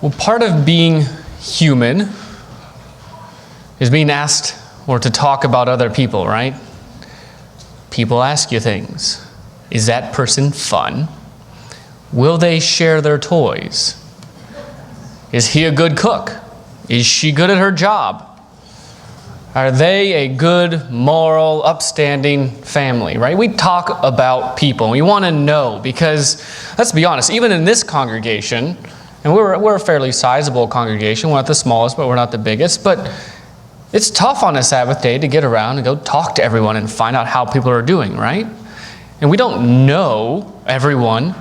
Well, part of being human is being asked or to talk about other people, right? People ask you things. Is that person fun? Will they share their toys? Is he a good cook? Is she good at her job? Are they a good, moral, upstanding family, right? We talk about people. We want to know because, let's be honest, even in this congregation, and we're a fairly sizable congregation. We're not the smallest, but we're not the biggest. But it's tough on a Sabbath day to get around and go talk to everyone and find out how people are doing, right? And we don't know everyone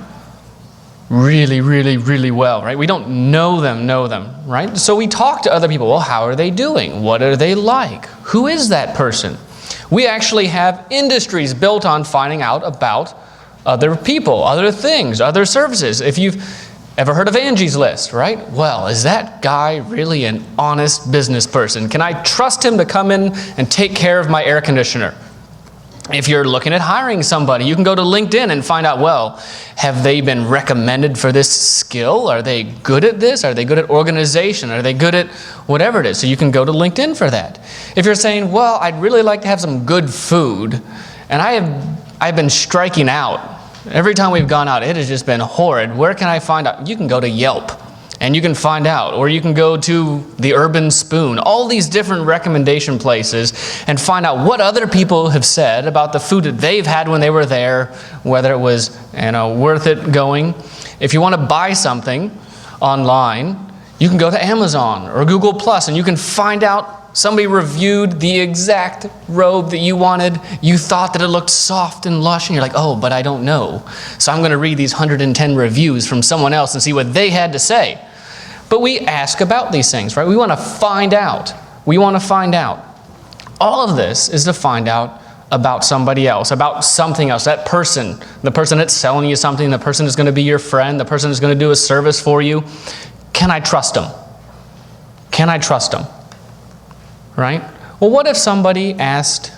really, really, really well, right? We don't know them, right? So we talk to other people. Well, how are they doing? What are they like? Who is that person? We actually have industries built on finding out about other people, other things, other services. If you've ever heard of Angie's List, right? Well, is that guy really an honest business person? Can I trust him to come in and take care of my air conditioner? If you're looking at hiring somebody, you can go to LinkedIn and find out, well, have they been recommended for this skill? Are they good at this? Are they good at organization? Are they good at whatever it is? So you can go to LinkedIn for that. If you're saying, well, I'd really like to have some good food, and I've been striking out. Every time we've gone out, it has just been horrid. Where can I find out? You can go to Yelp, and you can find out. Or you can go to the Urban Spoon, all these different recommendation places, and find out what other people have said about the food that they've had when they were there, whether it was worth it going. If you want to buy something online, you can go to Amazon or Google Plus, and you can find out somebody reviewed the exact robe that you wanted. You thought that it looked soft and lush, and you're like, oh, but I don't know. So I'm going to read these 110 reviews from someone else and see what they had to say. But we ask about these things, right? We want to find out. We want to find out. All of this is to find out about somebody else, about something else, that person, the person that's selling you something, the person that's going to be your friend, the person that's going to do a service for you. Can I trust them? Can I trust them? Right? Well, what if somebody asked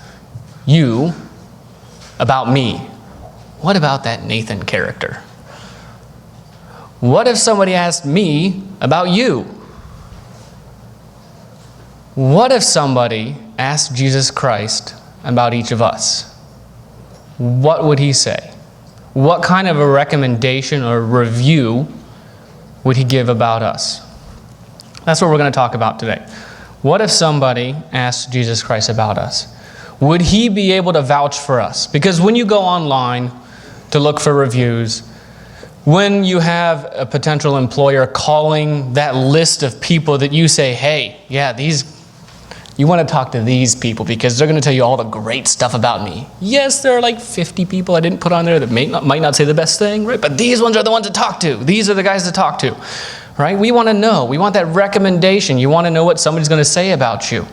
you about me? What about that Nathan character? What if somebody asked me about you? What if somebody asked Jesus Christ about each of us? What would he say? What kind of a recommendation or review would he give about us? That's what we're going to talk about today. What if somebody asked Jesus Christ about us? Would he be able to vouch for us? Because when you go online to look for reviews, when you have a potential employer calling that list of people that you say, hey, yeah, you want to talk to these people because they're going to tell you all the great stuff about me. Yes, there are like 50 people I didn't put on there that might not say the best thing, right? But these ones are the ones to talk to. These are the guys to talk to. Right? We want to know. We want that recommendation. You want to know what somebody's going to say about you.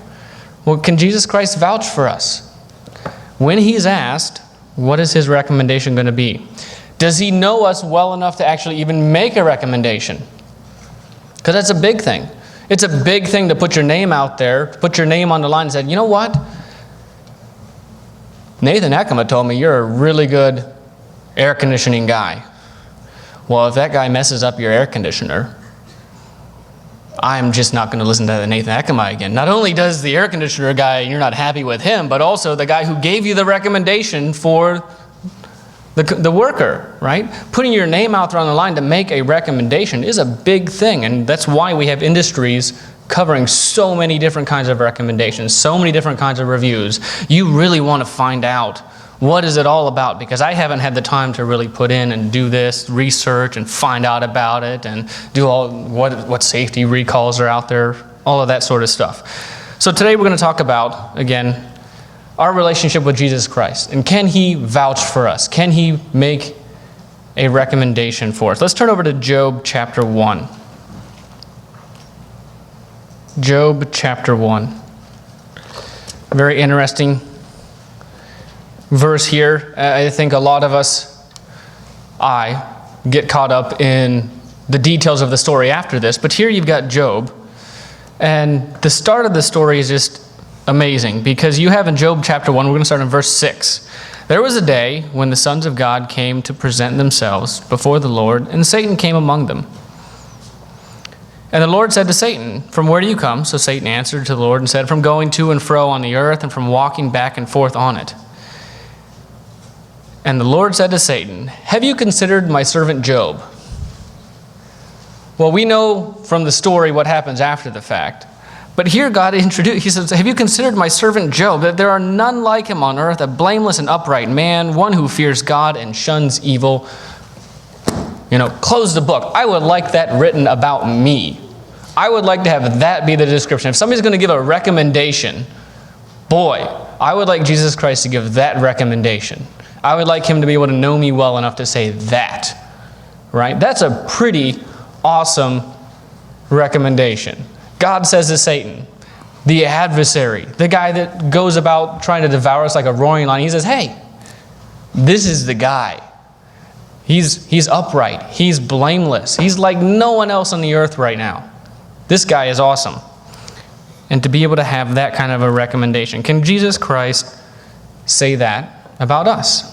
Well, can Jesus Christ vouch for us? When he's asked, what is his recommendation going to be? Does he know us well enough to actually even make a recommendation? Because that's a big thing. It's a big thing to put your name out there, put your name on the line and say, you know what? Nathan Ekama told me you're a really good air conditioning guy. Well, if that guy messes up your air conditioner, I'm just not going to listen to Nathan Ekama again. Not only does the air conditioner guy, you're not happy with him, but also the guy who gave you the recommendation for the worker, right? Putting your name out there on the line to make a recommendation is a big thing, and that's why we have industries covering so many different kinds of recommendations, so many different kinds of reviews. You really want to find out what is it all about, because I haven't had the time to really put in and do this research and find out about it and do all what safety recalls are out there, all of that sort of stuff. So today we're going to talk about, again, our relationship with Jesus Christ. And can he vouch for us? Can he make a recommendation for us? Let's turn over to Job chapter 1. Job chapter 1. Very interesting verse here. I think a lot of us, get caught up in the details of the story after this. But here you've got Job. And the start of the story is just amazing, because you have in Job chapter 1, we're going to start in verse 6. There was a day when the sons of God came to present themselves before the Lord, and Satan came among them. And the Lord said to Satan, "From where do you come?" So Satan answered to the Lord and said, "From going to and fro on the earth and from walking back and forth on it." And the Lord said to Satan, "Have you considered my servant Job?" Well, we know from the story what happens after the fact. But here God he says, "Have you considered my servant Job, that there are none like him on earth, a blameless and upright man, one who fears God and shuns evil?" Close the book. I would like that written about me. I would like to have that be the description. If somebody's going to give a recommendation, boy, I would like Jesus Christ to give that recommendation. I would like him to be able to know me well enough to say that, right? That's a pretty awesome recommendation. God says to Satan, the adversary, the guy that goes about trying to devour us like a roaring lion, he says, "Hey, this is the guy. He's upright. He's blameless. He's like no one else on the earth right now. This guy is awesome." And to be able to have that kind of a recommendation. Can Jesus Christ say that about us?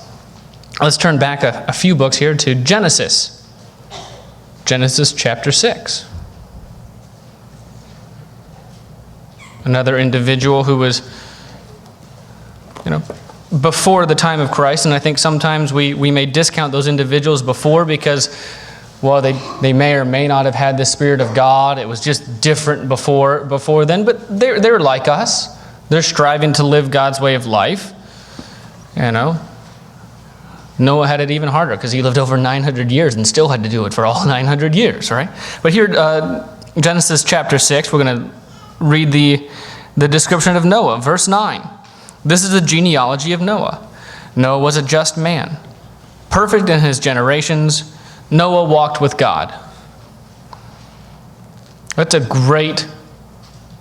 Let's turn back a few books here to Genesis. Genesis chapter 6. Another individual who was, before the time of Christ. And I think sometimes we may discount those individuals before because, well, they may or may not have had the Spirit of God. It was just different before then. But they're like us. They're striving to live God's way of life. Noah had it even harder because he lived over 900 years and still had to do it for all 900 years, right? But here, Genesis chapter 6, we're going to read the description of Noah, verse 9. This is the genealogy of Noah. Noah was a just man, perfect in his generations. Noah walked with God. That's a great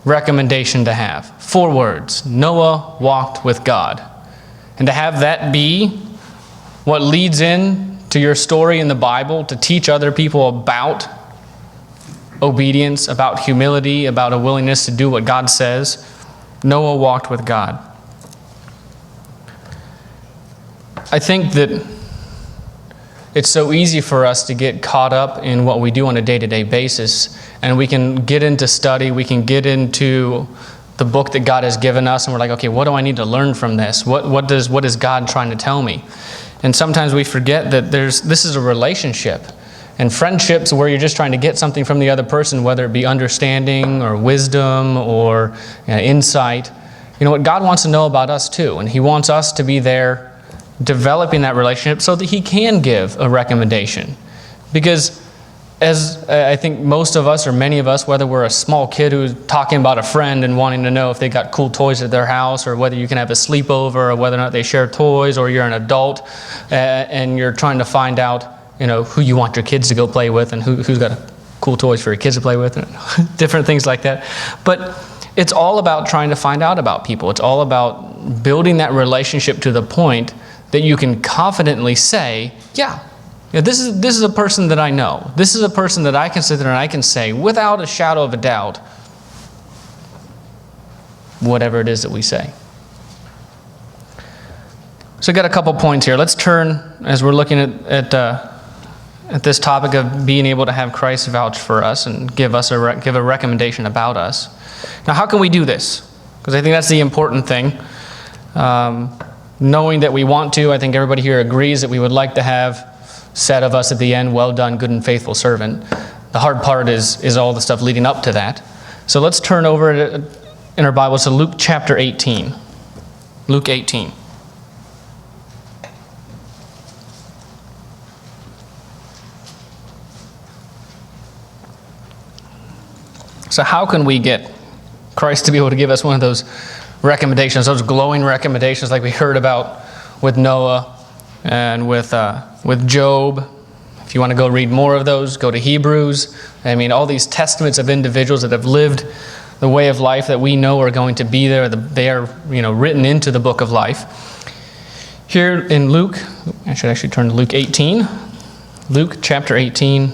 recommendation to have. 4 words. Noah walked with God. And to have that be what leads in to your story in the Bible, to teach other people about obedience, about humility, about a willingness to do what God says. Noah walked with God. I think that it's so easy for us to get caught up in what we do on a day-to-day basis, and we can get into study, we can get into the book that God has given us, and we're like, okay, what do I need to learn from this? What is God trying to tell me? And sometimes we forget that this is a relationship. And friendships where you're just trying to get something from the other person, whether it be understanding or wisdom or insight. What God wants to know about us too. And he wants us to be there developing that relationship so that he can give a recommendation. Because as I think most of us or many of us, whether we're a small kid who's talking about a friend and wanting to know if they got cool toys at their house, or whether you can have a sleepover, or whether or not they share toys, or you're an adult and you're trying to find out who you want your kids to go play with and who's got cool toys for your kids to play with, and different things like that. But it's all about trying to find out about people. It's all about building that relationship to the point that you can confidently say, yeah, this is a person that I know. This is a person that I can sit there and I can say, without a shadow of a doubt, whatever it is that we say. So I got a couple points here. Let's turn, as we're looking at this topic of being able to have Christ vouch for us and give a recommendation about us. Now, how can we do this? Because I think that's the important thing. Knowing that we want to, I think everybody here agrees that we would like to have said of us at the end, "Well done, good and faithful servant." The hard part is all the stuff leading up to that. So let's turn over in our Bibles to Luke chapter 18. Luke 18. So how can we get Christ to be able to give us one of those recommendations, those glowing recommendations like we heard about with Noah and with Job? If you want to go read more of those, go to Hebrews. All these testaments of individuals that have lived the way of life that we know are going to be there. They are, written into the book of life. Here in Luke, I should actually turn to Luke 18. Luke chapter 18.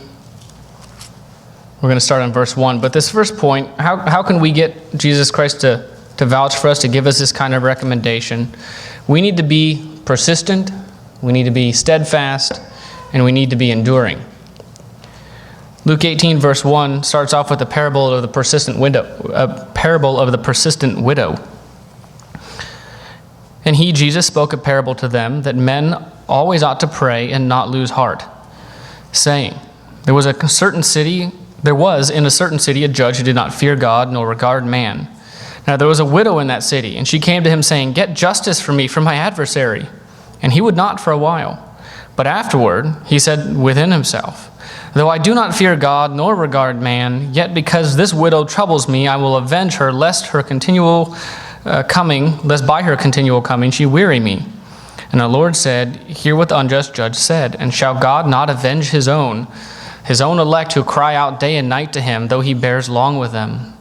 We're going to start on verse 1. But this first point, how can we get Jesus Christ to vouch for us, to give us this kind of recommendation? We need to be persistent, we need to be steadfast, and we need to be enduring. Luke 18, verse 1 starts off with a parable of the persistent widow. And he, Jesus, spoke a parable to them that men always ought to pray and not lose heart, saying, There was in a certain city a judge who did not fear God nor regard man. Now there was a widow in that city, and she came to him saying, Get justice for me from my adversary. And he would not for a while. But afterward he said within himself, Though I do not fear God nor regard man, yet because this widow troubles me, I will avenge her, lest by her continual coming she weary me. And the Lord said, Hear what the unjust judge said, and shall God not avenge his own elect who cry out day and night to him, though he bears long with them?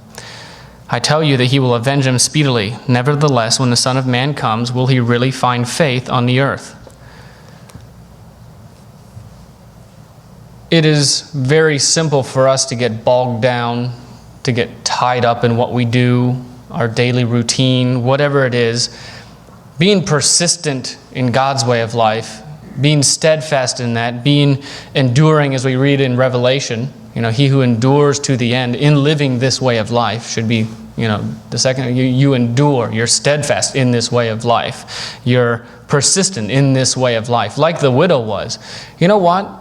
I tell you that he will avenge them speedily. Nevertheless, when the Son of Man comes, will he really find faith on the earth? It is very simple for us to get bogged down, to get tied up in what we do, our daily routine, whatever it is. Being persistent in God's way of life, being steadfast in that, being enduring, as we read in Revelation, he who endures to the end in living this way of life should be, the second, you endure, you're steadfast in this way of life. You're persistent in this way of life, like the widow was. You know what?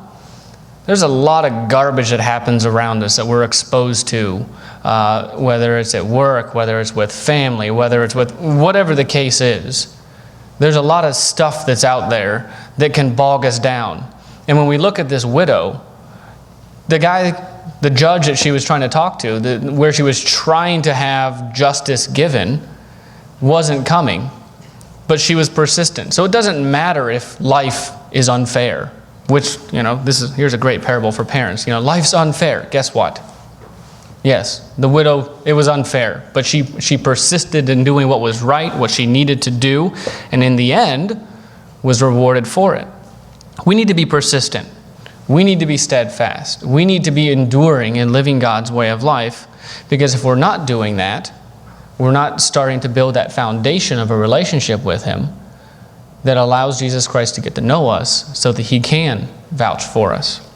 There's a lot of garbage that happens around us that we're exposed to, whether it's at work, whether it's with family, whether it's with whatever the case is. There's a lot of stuff that's out there that can bog us down. And when we look at this widow, the judge that she was trying to talk to, where she was trying to have justice given, wasn't coming. But she was persistent. So it doesn't matter if life is unfair, which, here's a great parable for parents. Life's unfair. Guess what? Yes, the widow, it was unfair, but she persisted in doing what was right, what she needed to do, and in the end was rewarded for it. We need to be persistent. We need to be steadfast. We need to be enduring and living God's way of life, because if we're not doing that, we're not starting to build that foundation of a relationship with Him that allows Jesus Christ to get to know us so that He can vouch for us.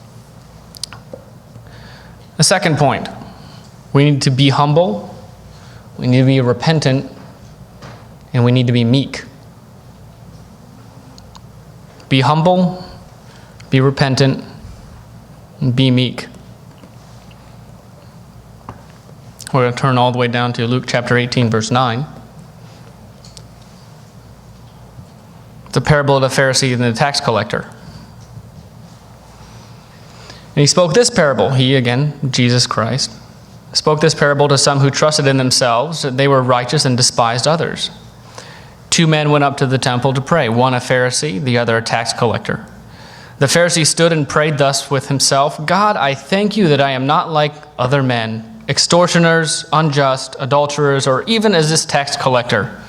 The second point, we need to be humble, we need to be repentant, and we need to be meek. Be humble, be repentant, and be meek. We're going to turn all the way down to Luke chapter 18, verse 9. The parable of the Pharisee and the tax collector. And he spoke this parable, he again, Jesus Christ, spoke this parable to some who trusted in themselves that they were righteous and despised others. 2 men went up to the temple to pray, one a Pharisee, the other a tax collector. The Pharisee stood and prayed thus with himself, God, I thank you that I am not like other men, extortioners, unjust, adulterers, or even as this tax collector.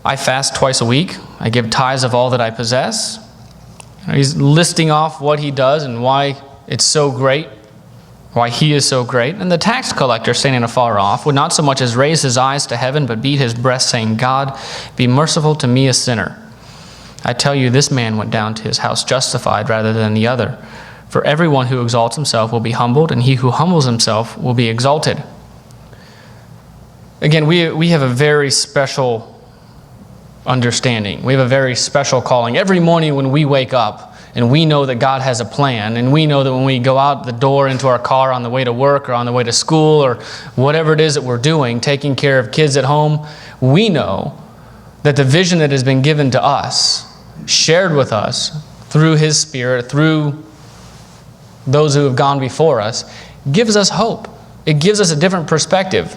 I fast twice a week. I give tithes of all that I possess. He's listing off what he does and why it's so great, why he is so great. And the tax collector, standing afar off, would not so much as raise his eyes to heaven, but beat his breast, saying, God, be merciful to me, a sinner. I tell you, this man went down to his house justified rather than the other. For everyone who exalts himself will be humbled, and he who humbles himself will be exalted. Again, we have a very special understanding. We have a very special calling. Every morning when we wake up and we know that God has a plan, and we know that when we go out the door into our car on the way to work or on the way to school or whatever it is that we're doing, taking care of kids at home, we know that the vision that has been given to us, shared with us through His Spirit, through those who have gone before us, gives us hope. It gives us a different perspective.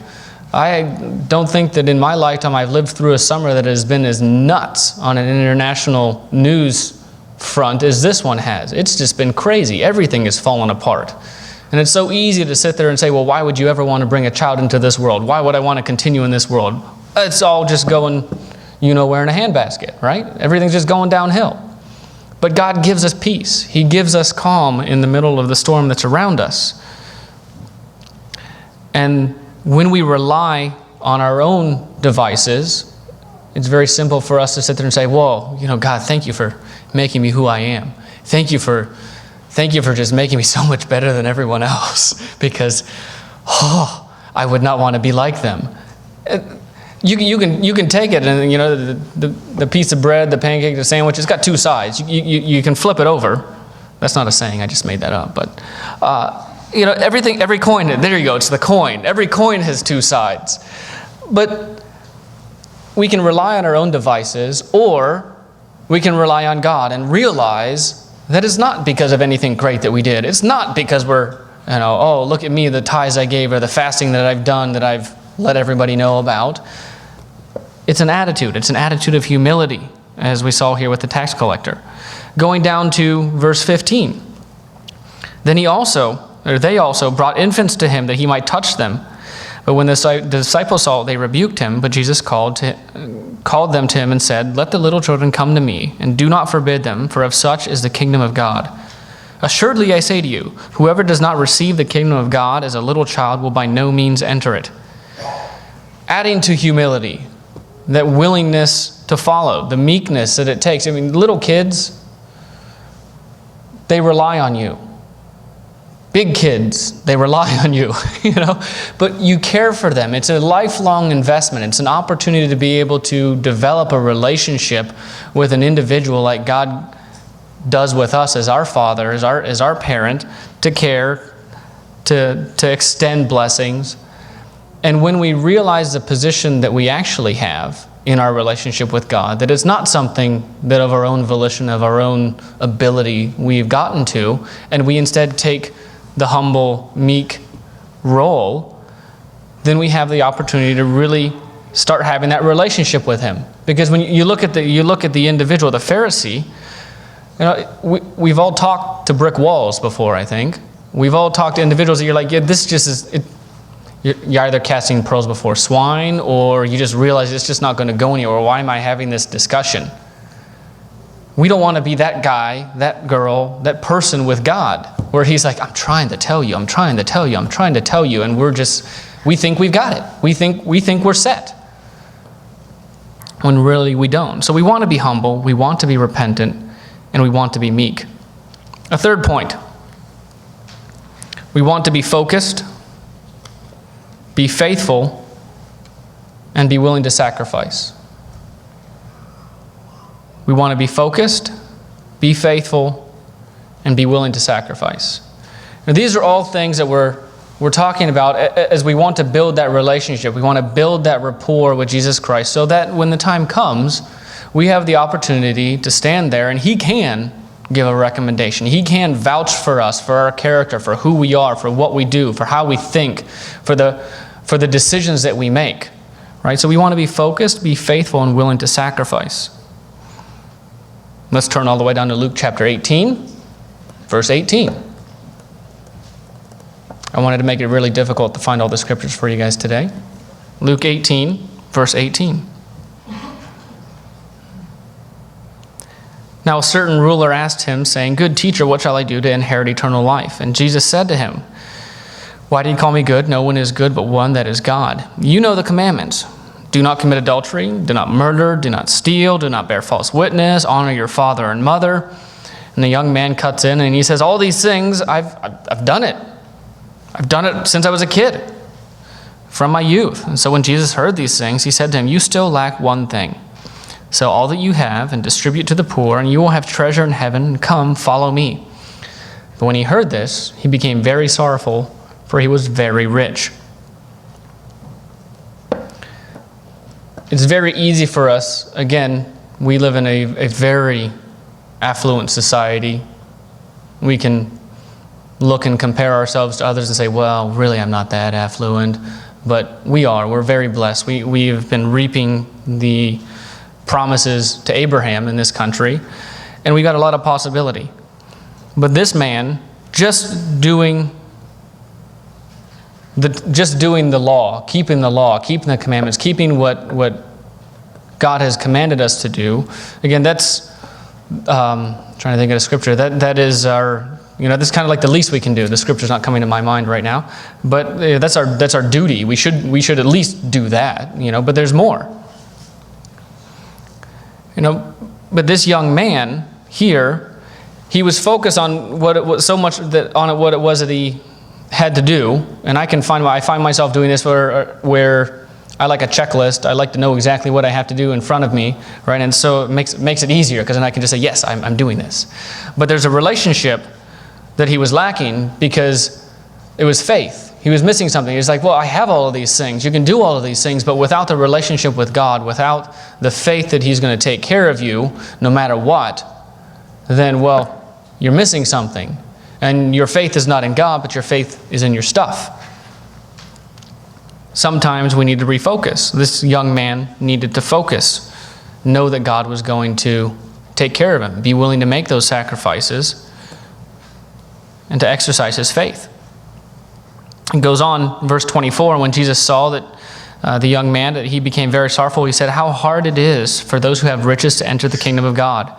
I don't think that in my lifetime I've lived through a summer that has been as nuts on an international news front as this one has. It's just been crazy. Everything has fallen apart. And it's so easy to sit there and say, well, why would you ever want to bring a child into this world? Why would I want to continue in this world? It's all just going, where in a handbasket, right? Everything's just going downhill. But God gives us peace. He gives us calm in the middle of the storm that's around us. And when we rely on our own devices, it's very simple for us to sit there and say, well, God, thank you for making me who I am. Thank you for thank you for just making me so much better than everyone else, because I would not want to be like them. You can take it, and the piece of bread, the pancake, the sandwich, it's got two sides. You can flip it over. That's not a saying, I just made that up. But every coin, there you go, it's the coin. Every coin has two sides. But we can rely on our own devices, or we can rely on God and realize that it's not because of anything great that we did. It's not because we're, oh, look at me, the tithes I gave, or the fasting that I've done, that I've let everybody know about. It's an attitude. It's an attitude of humility, as we saw here with the tax collector. Going down to verse 15. Then they also brought infants to him that he might touch them. But when the disciples saw it, they rebuked him. But Jesus called them to him and said, "Let the little children come to me, and do not forbid them, for of such is the kingdom of God. Assuredly I say to you, whoever does not receive the kingdom of God as a little child will by no means enter it." Adding to humility, that willingness to follow, the meekness that it takes. Little kids, they rely on you. Big kids, they rely on you, But you care for them. It's a lifelong investment. It's an opportunity to be able to develop a relationship with an individual like God does with us as our Father, as our parent, to care, to extend blessings. And when we realize the position that we actually have in our relationship with God, that it's not something that of our own volition, of our own ability we've gotten to, and we instead take the humble, meek role, then we have the opportunity to really start having that relationship with Him. Because when you look at the individual, the Pharisee, we've all talked to brick walls before, I think. We've all talked to individuals that you're like, yeah, this just is... You're either casting pearls before swine, or you just realize it's just not going to go anywhere. Why am I having this discussion? We don't want to be that guy, that girl, that person with God, where He's like, I'm trying to tell you, and we think we've got it. We think we're set, when really we don't. So we want to be humble, we want to be repentant, and we want to be meek. A third point, we want to be focused, be faithful, and be willing to sacrifice. We want to be focused, be faithful, and be willing to sacrifice. Now, these are all things that we're talking about as we want to build that relationship. We want to build that rapport with Jesus Christ, so that when the time comes, we have the opportunity to stand there and He can give a recommendation. He can vouch for us, for our character, for who we are, for what we do, for how we think, for the decisions that we make. Right? So we want to be focused, be faithful, and willing to sacrifice. Let's turn all the way down to Luke chapter 18, verse 18. I wanted to make it really difficult to find all the scriptures for you guys today. Luke 18, verse 18. Now a certain ruler asked him, saying, "Good teacher, what shall I do to inherit eternal life?" And Jesus said to him, "Why do you call me good? No one is good but one, that is God. You know the commandments. Do not commit adultery, do not murder, do not steal, do not bear false witness, honor your father and mother." And the young man cuts in and he says, "All these things, I've done it. I've done it since I was a kid, from my youth." And so when Jesus heard these things, He said to him, "You still lack one thing. Sell all that you have and distribute to the poor, and you will have treasure in heaven, and come, follow me." But when he heard this, he became very sorrowful, for he was very rich. It's very easy for us, again, we live in a very affluent society. We can look and compare ourselves to others and say, well, really I'm not that affluent. But we are. We're very blessed. We've been reaping the promises to Abraham in this country, and we got a lot of possibility. But this man, just doing the law, keeping the commandments, keeping what God has commanded us to do. Again, that's trying to think of a scripture. That is our, that's kind of like the least we can do. The scripture's not coming to my mind right now, but that's our duty. We should at least do that. But there's more. But this young man here, he was focused on what it was so much that on what it was that he had to do. And I find myself doing this where I like a checklist. I like to know exactly what I have to do in front of me, right? And so it makes it easier because then I can just say, yes, I'm doing this. But there's a relationship that he was lacking because it was faith. He was missing something. He's like, well, I have all of these things. You can do all of these things, but without the relationship with God, without the faith that he's going to take care of you no matter what, then, well, you're missing something. And your faith is not in God, but your faith is in your stuff. Sometimes we need to refocus. This young man needed to focus, know that God was going to take care of him, be willing to make those sacrifices, and to exercise his faith. It goes on, verse 24, when Jesus saw that the young man, that he became very sorrowful, he said, how hard it is for those who have riches to enter the kingdom of God.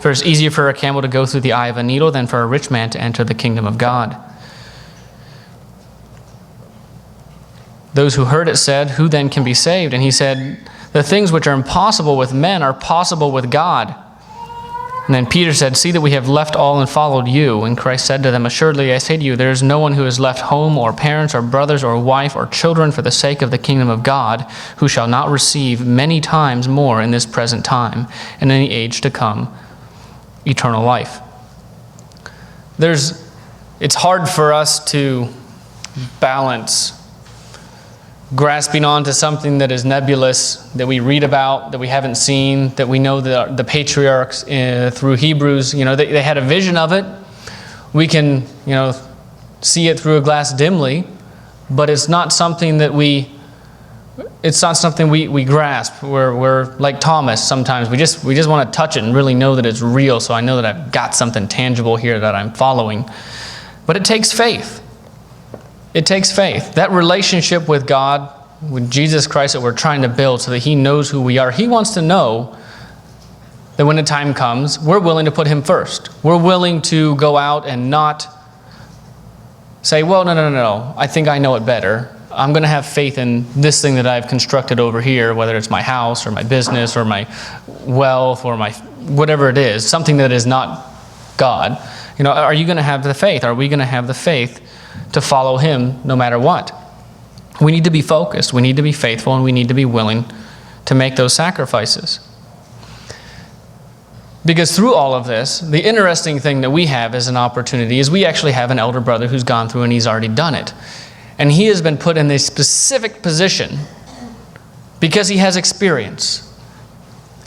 For it's easier for a camel to go through the eye of a needle than for a rich man to enter the kingdom of God. Those who heard it said, who then can be saved? And he said, the things which are impossible with men are possible with God. And then Peter said, see that we have left all and followed you. And Christ said to them, assuredly I say to you, there is no one who has left home or parents or brothers or wife or children for the sake of the kingdom of God, who shall not receive many times more in this present time, and in the age to come, eternal life. It's hard for us to balance grasping onto something that is nebulous, that we read about, that we haven't seen, that we know that the patriarchs through Hebrews, they had a vision of it. We can, see it through a glass dimly, but it's not something that we grasp. We're like Thomas sometimes. We just want to touch it and really know that it's real, so I know that I've got something tangible here that I'm following. But it takes faith. It takes faith. That relationship with God, with Jesus Christ that we're trying to build so that he knows who we are. He wants to know that when the time comes, we're willing to put him first. We're willing to go out and not say, well, no, I think I know it better. I'm going to have faith in this thing that I've constructed over here, whether it's my house or my business or my wealth or my whatever it is, something that is not God. Are you going to have the faith? Are we going to have the faith to follow him no matter what? We need to be focused. We need to be faithful, and we need to be willing to make those sacrifices. Because through all of this, the interesting thing that we have as an opportunity is we actually have an elder brother who's gone through and he's already done it. And he has been put in a specific position because he has experience.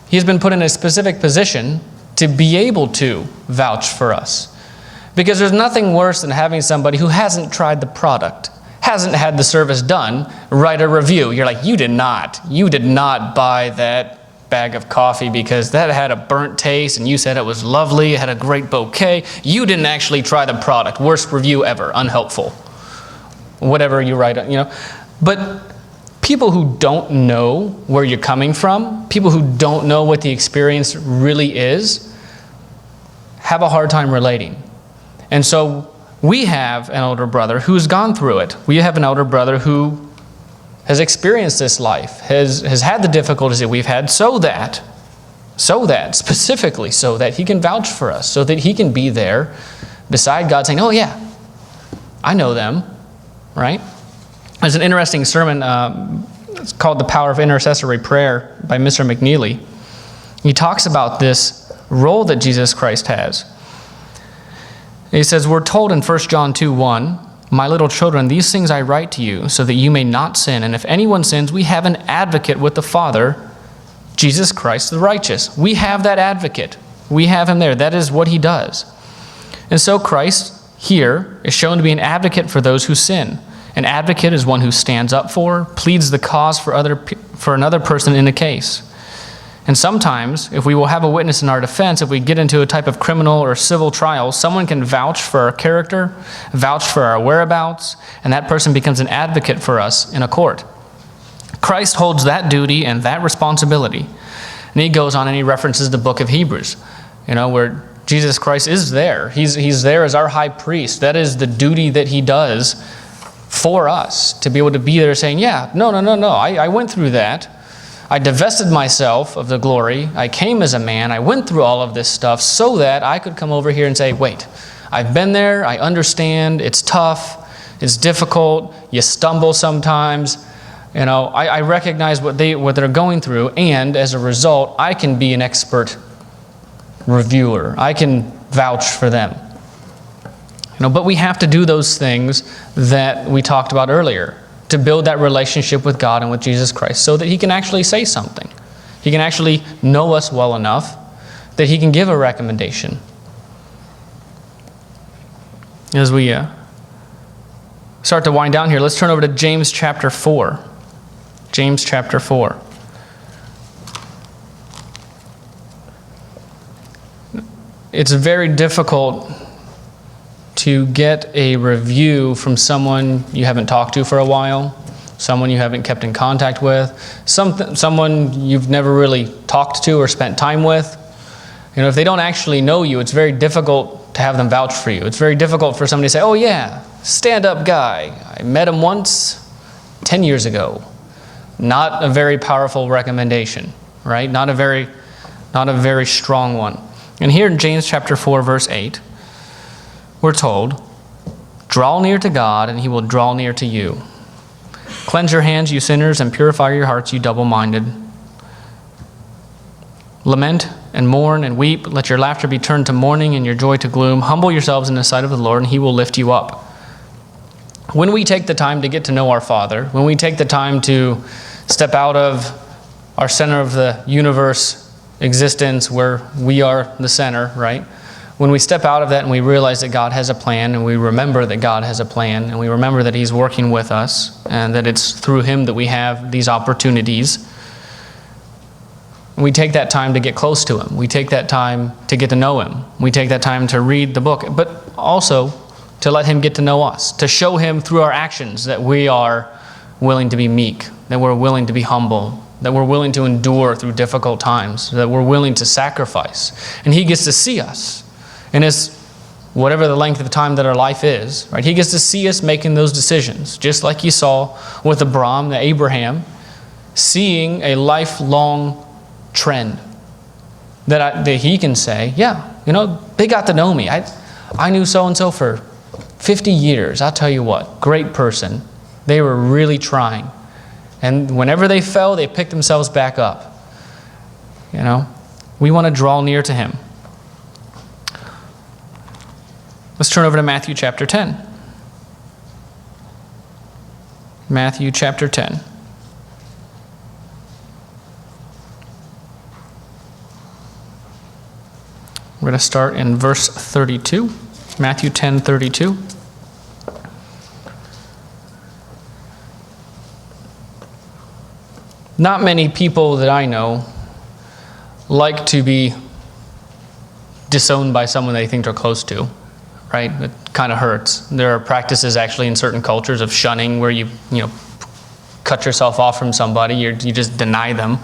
He's been put in a specific position to be able to vouch for us. Because there's nothing worse than having somebody who hasn't tried the product, hasn't had the service done, write a review. You're like, you did not buy that bag of coffee because that had a burnt taste and you said it was lovely, it had a great bouquet. You didn't actually try the product. Worst review ever, unhelpful. Whatever you write, But people who don't know where you're coming from, people who don't know what the experience really is, have a hard time relating. And so we have an older brother who's gone through it. We have an elder brother who has experienced this life, has had the difficulties that we've had, so that he can vouch for us, so that he can be there beside God saying, oh yeah, I know them, right? There's an interesting sermon, it's called The Power of Intercessory Prayer by Mr. McNeely. He talks about this role that Jesus Christ has. He says, we're told in 1 John 2:1, my little children, these things I write to you so that you may not sin. And if anyone sins, we have an advocate with the Father, Jesus Christ the righteous. We have that advocate. We have him there. That is what he does. And so Christ here is shown to be an advocate for those who sin. An advocate is one who stands up for, pleads the cause for another person in a case. And sometimes, if we will have a witness in our defense, if we get into a type of criminal or civil trial, someone can vouch for our character, vouch for our whereabouts, and that person becomes an advocate for us in a court. Christ holds that duty and that responsibility. And he goes on and he references the book of Hebrews, where Jesus Christ is there. He's there as our high priest. That is the duty that he does for us, to be able to be there saying, yeah, no, I went through that. I divested myself of the glory. I came as a man. I went through all of this stuff so that I could come over here and say, wait, I've been there. I understand. It's tough. It's difficult. You stumble sometimes. I recognize what they're going through, and as a result, I can be an expert reviewer. I can vouch for them. But we have to do those things that we talked about earlier to build that relationship with God and with Jesus Christ so that He can actually say something. He can actually know us well enough that He can give a recommendation. As we start to wind down here, let's turn over to James chapter 4. James chapter 4. It's very difficult to get a review from someone you haven't talked to for a while, someone you haven't kept in contact with, someone you've never really talked to or spent time with. If they don't actually know you, it's very difficult to have them vouch for you. It's very difficult for somebody to say, oh yeah, stand-up guy. I met him once 10 years ago. Not a very powerful recommendation, right? Not a very strong one. And here in James chapter 4, verse 8, we're told, draw near to God, and He will draw near to you. Cleanse your hands, you sinners, and purify your hearts, you double-minded. Lament and mourn and weep. Let your laughter be turned to mourning and your joy to gloom. Humble yourselves in the sight of the Lord, and He will lift you up. When we take the time to get to know our Father, when we take the time to step out of our center of the universe existence where we are the center, right? When we step out of that and we realize that God has a plan, and we remember that God has a plan, and we remember that He's working with us, and that it's through Him that we have these opportunities, we take that time to get close to Him. We take that time to get to know Him. We take that time to read the book, but also to let Him get to know us, to show Him through our actions that we are willing to be meek, that we're willing to be humble, that we're willing to endure through difficult times, that we're willing to sacrifice. And He gets to see us. And it's whatever the length of time that our life is, right? He gets to see us making those decisions, just like you saw with Abraham, seeing a lifelong trend that he can say, yeah, they got to know me. I knew so-and-so for 50 years. I'll tell you what, great person. They were really trying. And whenever they fell, they picked themselves back up. We want to draw near to Him. Let's turn over to Matthew chapter 10. Matthew chapter 10. We're going to start in verse 32. Matthew 10:32. Not many people that I know like to be disowned by someone they think they're close to, right? It kind of hurts. There are practices actually in certain cultures of shunning where you cut yourself off from somebody. You just deny them,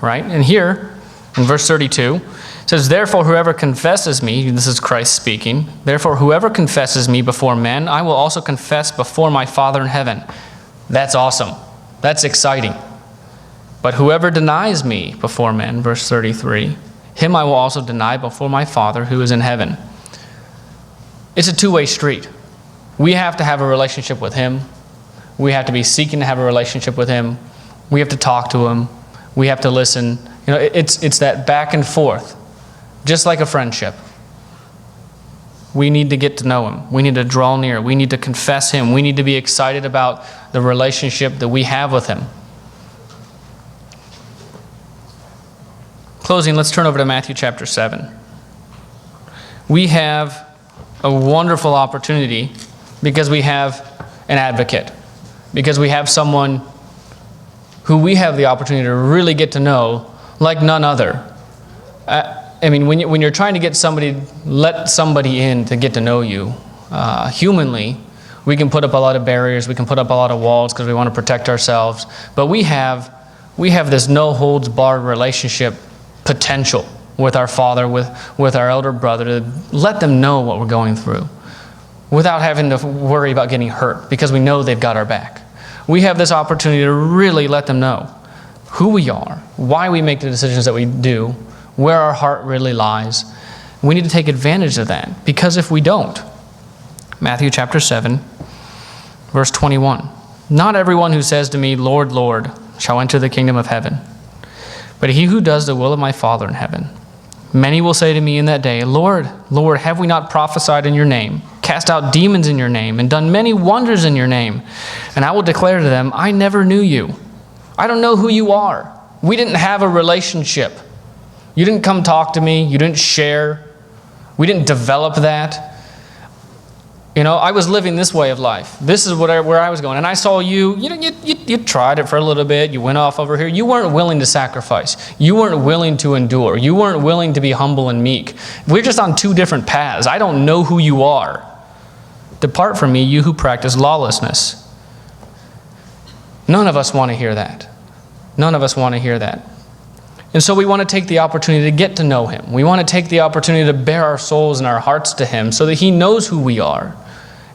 right? And here, in verse 32, it says, therefore whoever confesses me, this is Christ speaking, therefore whoever confesses me before men, I will also confess before my Father in heaven. That's awesome. That's exciting. But whoever denies me before men, verse 33, him I will also deny before my Father who is in heaven. It's a two-way street. We have to have a relationship with Him. We have to be seeking to have a relationship with Him. We have to talk to Him. We have to listen. It's that back and forth, just like a friendship. We need to get to know Him. We need to draw near. We need to confess Him. We need to be excited about the relationship that we have with Him. Closing, let's turn over to Matthew chapter 7. We have a wonderful opportunity because we have an advocate, because we have someone who we have the opportunity to really get to know like none other. When you're trying to let somebody in to get to know you, humanly, we can put up a lot of barriers, we can put up a lot of walls because we want to protect ourselves, but we have this no-holds-barred relationship potential with our Father, with our elder brother, to let them know what we're going through without having to worry about getting hurt because we know they've got our back. We have this opportunity to really let them know who we are, why we make the decisions that we do, where our heart really lies. We need to take advantage of that, because if we don't, Matthew chapter 7, verse 21, not everyone who says to me, Lord, Lord, shall enter the kingdom of heaven, but he who does the will of my Father in heaven. Many will say to me in that day, Lord, Lord, have we not prophesied in your name, cast out demons in your name, and done many wonders in your name? And I will declare to them, I never knew you. I don't know who you are. We didn't have a relationship. You didn't come talk to me. You didn't share. We didn't develop that. You know, I was living this way of life. This is where I was going. And I saw you, you tried it for a little bit. You went off over here. You weren't willing to sacrifice. You weren't willing to endure. You weren't willing to be humble and meek. We're just on two different paths. I don't know who you are. Depart from me, you who practice lawlessness. None of us want to hear that. None of us want to hear that. And so we want to take the opportunity to get to know him. We want to take the opportunity to bare our souls and our hearts to him so that he knows who we are.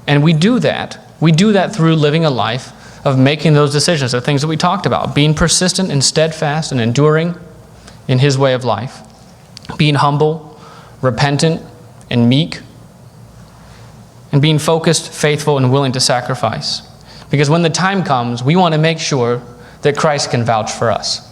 And we do that. We do that through living a life of making those decisions, the things that we talked about, being persistent and steadfast and enduring in his way of life, being humble, repentant, and meek, and being focused, faithful, and willing to sacrifice. Because when the time comes, we want to make sure that Christ can vouch for us.